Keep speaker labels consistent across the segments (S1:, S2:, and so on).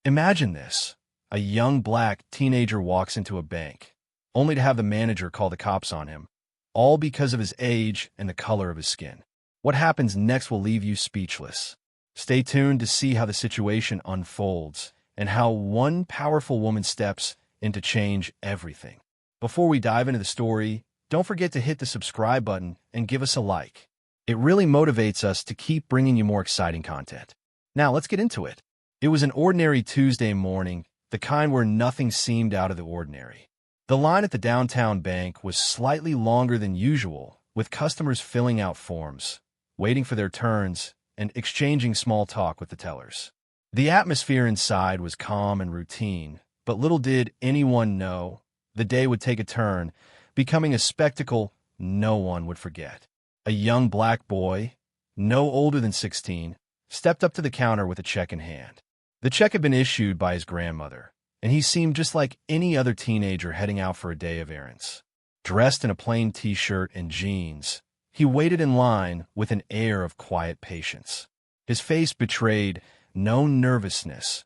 S1: Imagine this. A young black teenager walks into a bank, only to have the manager call the cops on him, all because of his age and the color of his skin. What happens next will leave you speechless. Stay tuned to see how the situation unfolds and how one powerful woman steps in to change everything. Before we dive into the story, don't forget to hit the subscribe button and give us a like. It really motivates us to keep bringing you more exciting content. Now, let's get into it. It was an ordinary Tuesday morning, the kind where nothing seemed out of the ordinary. The line at the downtown bank was slightly longer than usual, with customers filling out forms, waiting for their turns, and exchanging small talk with the tellers. The atmosphere inside was calm and routine, but little did anyone know the day would take a turn, becoming a spectacle no one would forget. A young black boy, no older than 16, stepped up to the counter with a check in hand. The check had been issued by his grandmother, and he seemed just like any other teenager heading out for a day of errands. Dressed in a plain t-shirt and jeans, he waited in line with an air of quiet patience. His face betrayed no nervousness,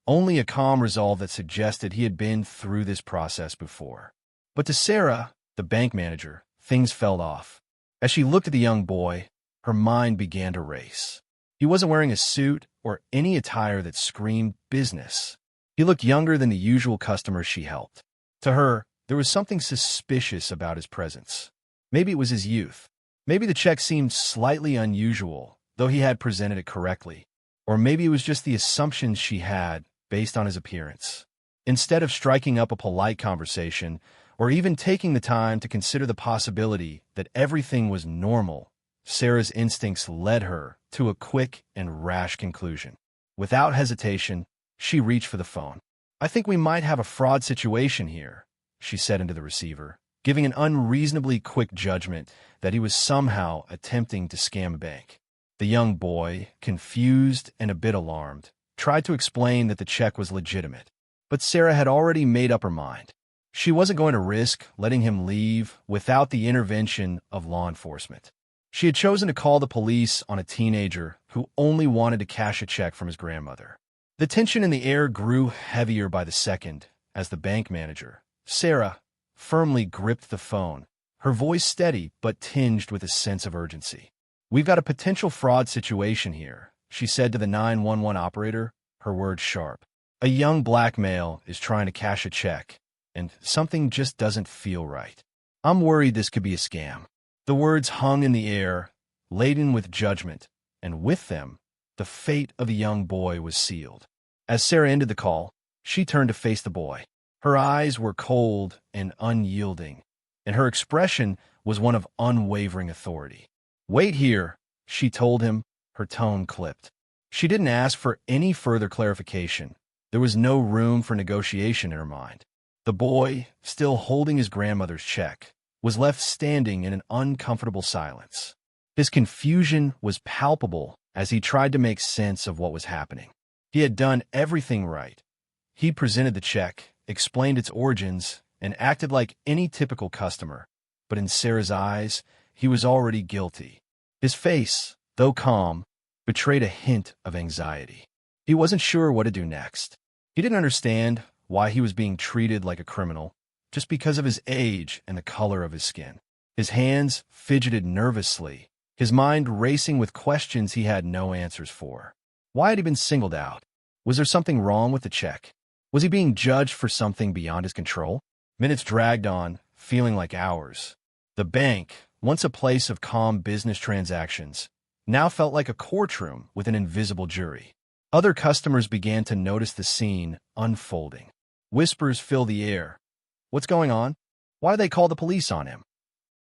S1: only a calm resolve that suggested he had been through this process before. But to Sarah, the bank manager, things felt off. As she looked at the young boy, her mind began to race. He wasn't wearing a suit or any attire that screamed business. He looked younger than the usual customers she helped. To her, there was something suspicious about his presence. Maybe it was his youth. Maybe the check seemed slightly unusual, though he had presented it correctly. Or maybe it was just the assumptions she had based on his appearance. Instead of striking up a polite conversation, or even taking the time to consider the possibility that everything was normal, Sarah's instincts led her to a quick and rash conclusion. Without hesitation, she reached for the phone. "I think we might have a fraud situation here," she said into the receiver, giving an unreasonably quick judgment that he was somehow attempting to scam a bank. The young boy, confused and a bit alarmed, tried to explain that the check was legitimate. But Sarah had already made up her mind. She wasn't going to risk letting him leave without the intervention of law enforcement. She had chosen to call the police on a teenager who only wanted to cash a check from his grandmother. The tension in the air grew heavier by the second as the bank manager, Sarah, firmly gripped the phone, her voice steady but tinged with a sense of urgency. "We've got a potential fraud situation here," she said to the 911 operator, her words sharp. "A young black male is trying to cash a check, and something just doesn't feel right. I'm worried this could be a scam." The words hung in the air, laden with judgment, and with them, the fate of the young boy was sealed. As Sarah ended the call, she turned to face the boy. Her eyes were cold and unyielding, and her expression was one of unwavering authority. "Wait here," she told him, her tone clipped. She didn't ask for any further clarification. There was no room for negotiation in her mind. The boy, still holding his grandmother's check, was left standing in an uncomfortable silence. His confusion was palpable as he tried to make sense of what was happening. He had done everything right. He presented the check, explained its origins, and acted like any typical customer. But in Sarah's eyes, he was already guilty. His face, though calm, betrayed a hint of anxiety. He wasn't sure what to do next. He didn't understand why he was being treated like a criminal, just because of his age and the color of his skin. His hands fidgeted nervously, his mind racing with questions he had no answers for. Why had he been singled out? Was there something wrong with the check? Was he being judged for something beyond his control? Minutes dragged on, feeling like hours. The bank, once a place of calm business transactions, now felt like a courtroom with an invisible jury. Other customers began to notice the scene unfolding. Whispers filled the air. "What's going on? Why did they call the police on him?"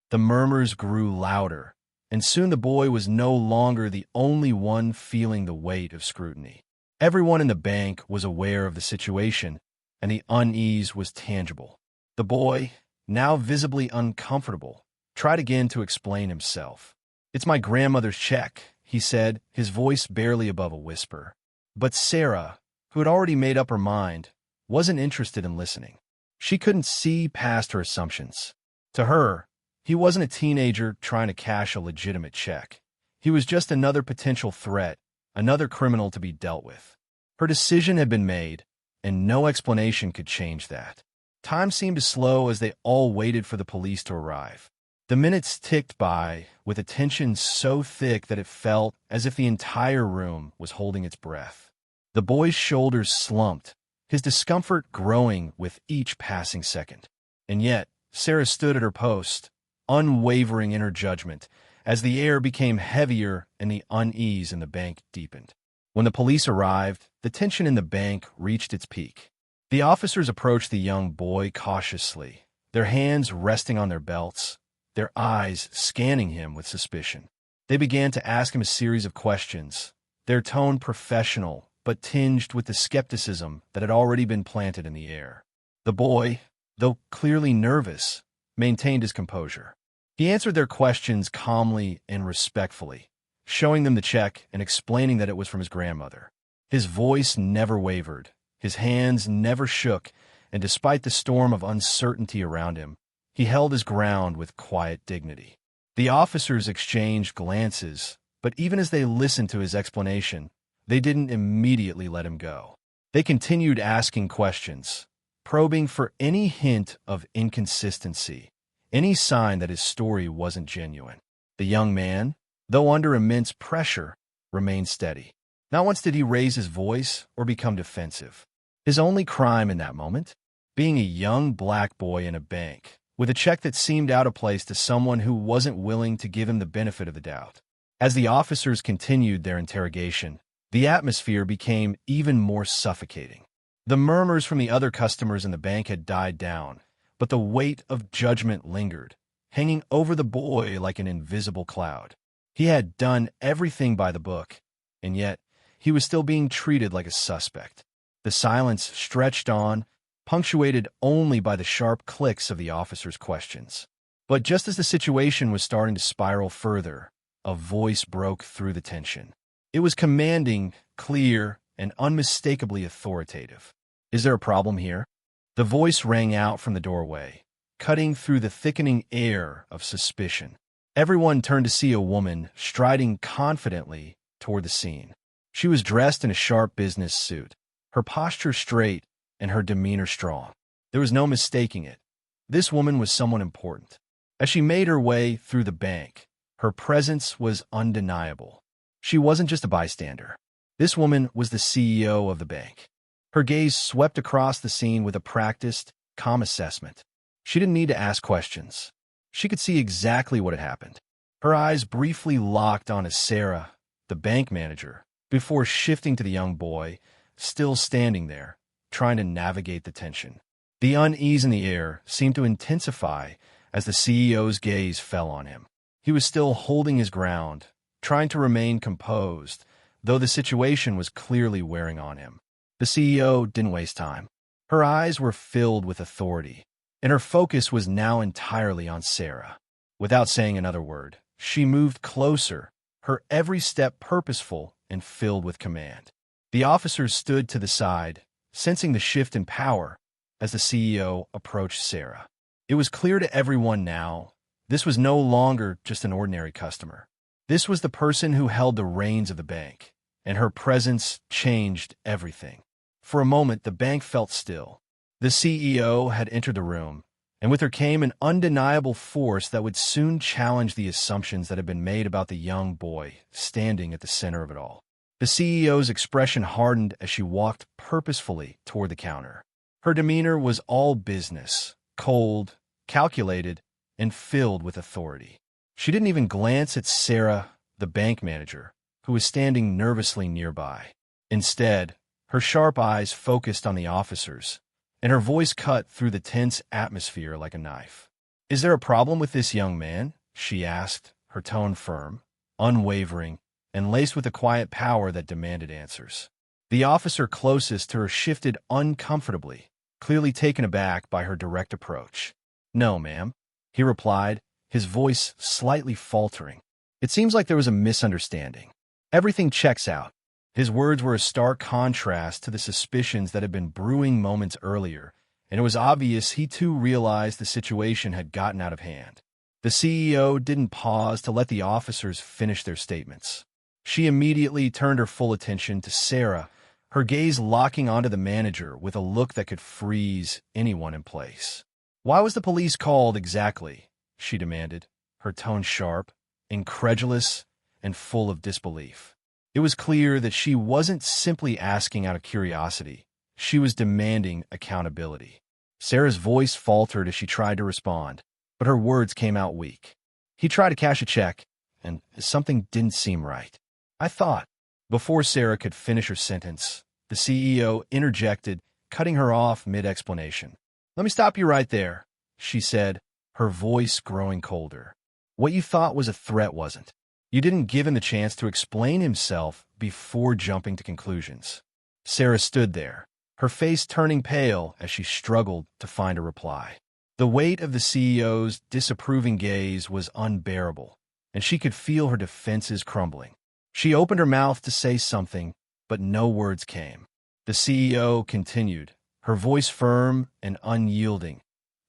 S1: The murmurs grew louder, and soon the boy was no longer the only one feeling the weight of scrutiny. Everyone in the bank was aware of the situation, and the unease was tangible. The boy, now visibly uncomfortable, tried again to explain himself. "It's my grandmother's check," he said, his voice barely above a whisper. But Sarah, who had already made up her mind, wasn't interested in listening. She couldn't see past her assumptions. To her, he wasn't a teenager trying to cash a legitimate check. He was just another potential threat, another criminal to be dealt with. Her decision had been made, and no explanation could change that. Time seemed to slow as they all waited for the police to arrive. The minutes ticked by, with a tension so thick that it felt as if the entire room was holding its breath. The boy's shoulders slumped, his discomfort growing with each passing second. And yet, Sarah stood at her post, unwavering in her judgment, as the air became heavier and the unease in the bank deepened. When the police arrived, the tension in the bank reached its peak. The officers approached the young boy cautiously, their hands resting on their belts, their eyes scanning him with suspicion. They began to ask him a series of questions, their tone professional but tinged with the skepticism that had already been planted in the air. The boy, though clearly nervous, maintained his composure. He answered their questions calmly and respectfully, showing them the check and explaining that it was from his grandmother. His voice never wavered, his hands never shook, and despite the storm of uncertainty around him, he held his ground with quiet dignity. The officers exchanged glances, but even as they listened to his explanation, they didn't immediately let him go. They continued asking questions, probing for any hint of inconsistency, any sign that his story wasn't genuine. The young man, though under immense pressure, remained steady. Not once did he raise his voice or become defensive. His only crime in that moment, being a young black boy in a bank, with a check that seemed out of place to someone who wasn't willing to give him the benefit of the doubt. As the officers continued their interrogation, the atmosphere became even more suffocating. The murmurs from the other customers in the bank had died down, but the weight of judgment lingered, hanging over the boy like an invisible cloud. He had done everything by the book, and yet he was still being treated like a suspect. The silence stretched on, punctuated only by the sharp clicks of the officers' questions. But just as the situation was starting to spiral further, a voice broke through the tension. It was commanding, clear, and unmistakably authoritative. "Is there a problem here?" The voice rang out from the doorway, cutting through the thickening air of suspicion. Everyone turned to see a woman striding confidently toward the scene. She was dressed in a sharp business suit, her posture straight and her demeanor strong. There was no mistaking it. This woman was someone important. As she made her way through the bank, her presence was undeniable. She wasn't just a bystander. This woman was the CEO of the bank. Her gaze swept across the scene with a practiced, calm assessment. She didn't need to ask questions. She could see exactly what had happened. Her eyes briefly locked on Sarah, the bank manager, before shifting to the young boy, still standing there, trying to navigate the tension. The unease in the air seemed to intensify as the CEO's gaze fell on him. He was still holding his ground, trying to remain composed, though the situation was clearly wearing on him. The CEO didn't waste time. Her eyes were filled with authority, and her focus was now entirely on Sarah. Without saying another word, she moved closer, her every step purposeful and filled with command. The officers stood to the side, sensing the shift in power as the CEO approached Sarah. It was clear to everyone now, this was no longer just an ordinary customer. This was the person who held the reins of the bank, and her presence changed everything. For a moment, the bank felt still. The CEO had entered the room, and with her came an undeniable force that would soon challenge the assumptions that had been made about the young boy standing at the center of it all. The CEO's expression hardened as she walked purposefully toward the counter. Her demeanor was all business, cold, calculated, and filled with authority. She didn't even glance at Sarah, the bank manager, who was standing nervously nearby. Instead, her sharp eyes focused on the officers, and her voice cut through the tense atmosphere like a knife. "Is there a problem with this young man?" she asked, her tone firm, unwavering, and laced with a quiet power that demanded answers. The officer closest to her shifted uncomfortably, clearly taken aback by her direct approach. "No, ma'am," he replied, his voice slightly faltering. "It seems like there was a misunderstanding. Everything checks out." His words were a stark contrast to the suspicions that had been brewing moments earlier, and it was obvious he too realized the situation had gotten out of hand. The CEO didn't pause to let the officers finish their statements. She immediately turned her full attention to Sarah, her gaze locking onto the manager with a look that could freeze anyone in place. "Why was the police called exactly?" she demanded, her tone sharp, incredulous, and full of disbelief. It was clear that she wasn't simply asking out of curiosity. She was demanding accountability. Sarah's voice faltered as she tried to respond, but her words came out weak. "He tried to cash a check, and something didn't seem right. I thought." Before Sarah could finish her sentence, the CEO interjected, cutting her off mid-explanation. "Let me stop you right there," she said, her voice growing colder. "What you thought was a threat wasn't. You didn't give him the chance to explain himself before jumping to conclusions." Sarah stood there, her face turning pale as she struggled to find a reply. The weight of the CEO's disapproving gaze was unbearable, and she could feel her defenses crumbling. She opened her mouth to say something, but no words came. The CEO continued, her voice firm and unyielding.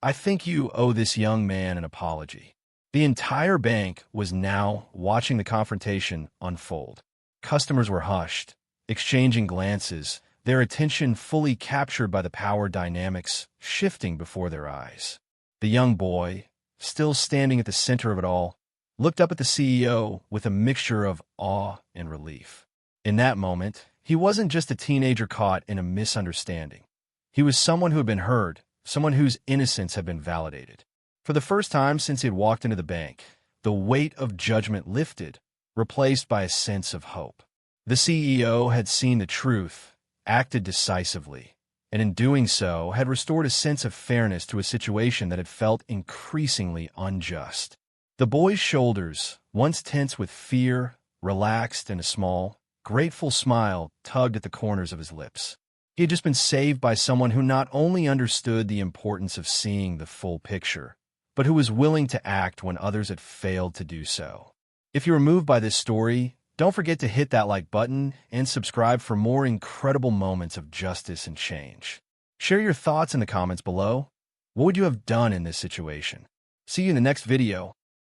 S1: "I think you owe this young man an apology." The entire bank was now watching the confrontation unfold. Customers were hushed, exchanging glances, their attention fully captured by the power dynamics shifting before their eyes. The young boy, still standing at the center of it all, looked up at the CEO with a mixture of awe and relief. In that moment, he wasn't just a teenager caught in a misunderstanding. He was someone who had been heard, someone whose innocence had been validated. For the first time since he had walked into the bank, the weight of judgment lifted, replaced by a sense of hope. The CEO had seen the truth, acted decisively, and in doing so had restored a sense of fairness to a situation that had felt increasingly unjust. The boy's shoulders, once tense with fear, relaxed, and a small, grateful smile tugged at the corners of his lips. He had just been saved by someone who not only understood the importance of seeing the full picture, but who was willing to act when others had failed to do so. If you were moved by this story, don't forget to hit that like button and subscribe for more incredible moments of justice and change. Share your thoughts in the comments below. What would you have done in this situation? See you in the next video.